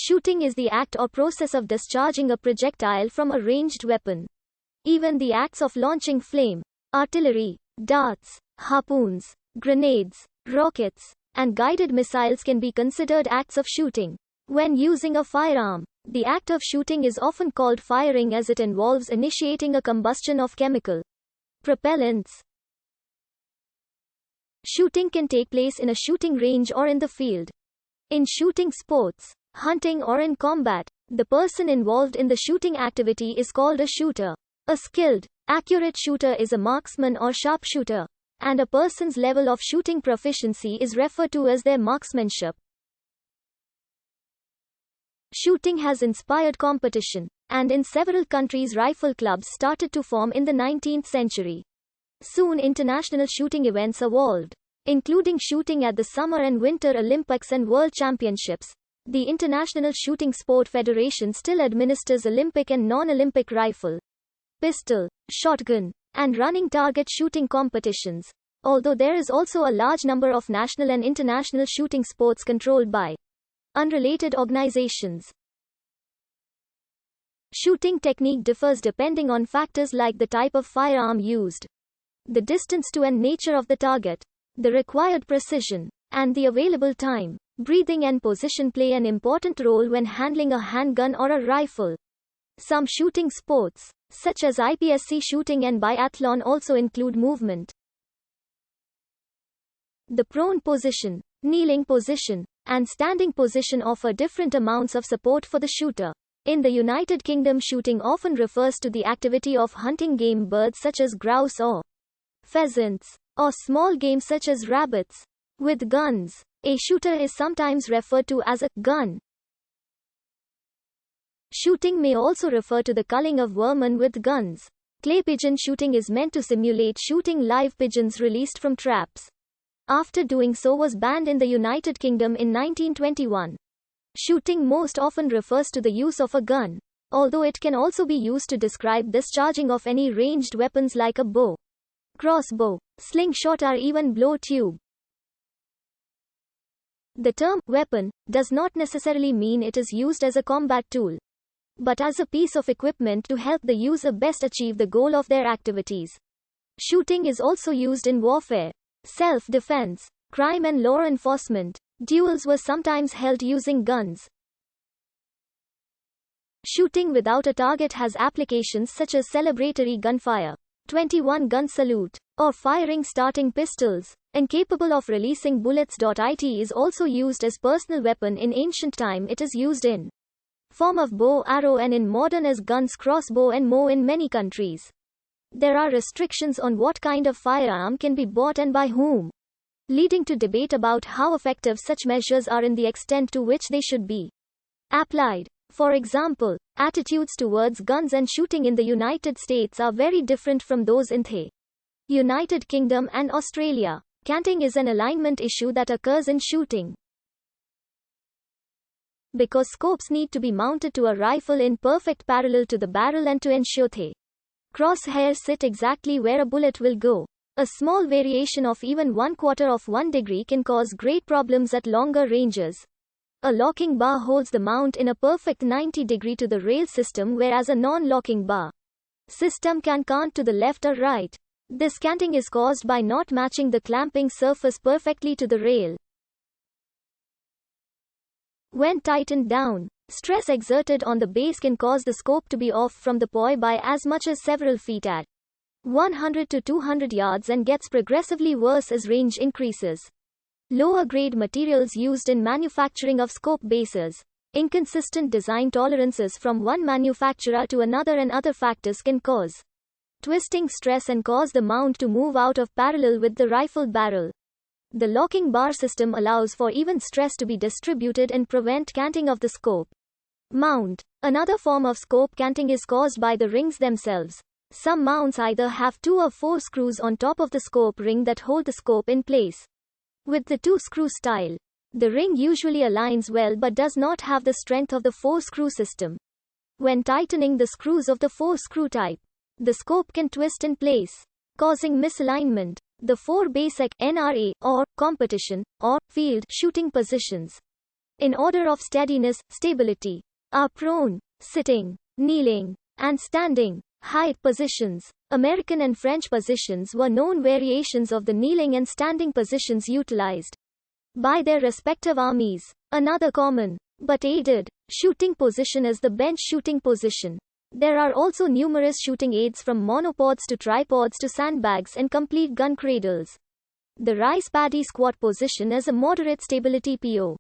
Shooting is the act or process of discharging a projectile from a ranged weapon. Even the acts of launching flame, artillery, darts, harpoons, grenades, rockets, and guided missiles can be considered acts of shooting. When using a firearm, the act of shooting is often called firing as it involves initiating a combustion of chemical propellants. Shooting can take place in a shooting range or in the field. In shooting sports, hunting or in combat, the person involved in the shooting activity is called a shooter. A skilled, accurate shooter is a marksman or sharpshooter, and a person's level of shooting proficiency is referred to as their marksmanship. Shooting has inspired competition, and in several countries rifle clubs started to form in the 19th century. Soon international shooting events evolved, including shooting at the Summer and Winter Olympics and World Championships. The International Shooting Sport Federation still administers Olympic and non-Olympic rifle, pistol, shotgun, and running target shooting competitions, although there is also a large number of national and international shooting sports controlled by unrelated organizations. Shooting technique differs depending on factors like the type of firearm used, the distance to and nature of the target, the required precision, and the available time. Breathing and position play an important role when handling a handgun or a rifle. Some shooting sports, such as IPSC shooting and biathlon, also include movement. The prone position, kneeling position, and standing position offer different amounts of support for the shooter. In the United Kingdom, shooting often refers to the activity of hunting game birds such as grouse or pheasants, or small game such as rabbits, with guns. A shooter is sometimes referred to as a gun. Shooting may also refer to the culling of vermin with guns. Clay pigeon shooting is meant to simulate shooting live pigeons released from traps. After doing so was banned in the United Kingdom in 1921. Shooting most often refers to the use of a gun, although it can also be used to describe discharging of any ranged weapons like a bow, crossbow, slingshot, or even blow tube. The term weapon does not necessarily mean it is used as a combat tool, but as a piece of equipment to help the user best achieve the goal of their activities. Shooting is also used in warfare, self-defense, crime and law enforcement. Duels were sometimes held using guns. Shooting without a target has applications such as celebratory gunfire, 21-gun salute, or firing starting pistols, incapable of releasing bullets. It is also used as personal weapon in ancient time. It is used in form of bow, arrow, and in modern as guns, crossbow and more in many countries. There are restrictions on what kind of firearm can be bought and by whom, leading to debate about how effective such measures are and the extent to which they should be applied. For example, attitudes towards guns and shooting in the United States are very different from those in the United Kingdom and Australia. Canting is an alignment issue that occurs in shooting. Because scopes need to be mounted to a rifle in perfect parallel to the barrel and to ensure the crosshairs sit exactly where a bullet will go. A small variation of even 1/4 degree can cause great problems at longer ranges. A locking bar holds the mount in a perfect 90° to the rail system, whereas a non-locking bar system can cant to the left or right. This canting is caused by not matching the clamping surface perfectly to the rail. When tightened down, stress exerted on the base can cause the scope to be off from the point by as much as several feet at 100 to 200 yards and gets progressively worse as range increases. Lower grade materials used in manufacturing of scope bases, inconsistent design tolerances from one manufacturer to another, and other factors can cause twisting stress and cause the mount to move out of parallel with the rifle barrel. The locking bar system allows for even stress to be distributed and prevent canting of the scope mount. Another form of scope canting is caused by the rings themselves. Some mounts either have 2 or 4 screws on top of the scope ring that hold the scope in place. With the 2-screw style, the ring usually aligns well but does not have the strength of the 4-screw system. When tightening the screws of the 4-screw type, the scope can twist in place, causing misalignment. The 4 basic NRA, or competition, or field shooting positions in order of steadiness, stability, are prone, sitting, kneeling, and standing. Height positions. American and French positions were known variations of the kneeling and standing positions utilized by their respective armies. Another common, but aided, shooting position is the bench shooting position. There are also numerous shooting aids from monopods to tripods to sandbags and complete gun cradles. The rice paddy squat position is a moderate stability PO.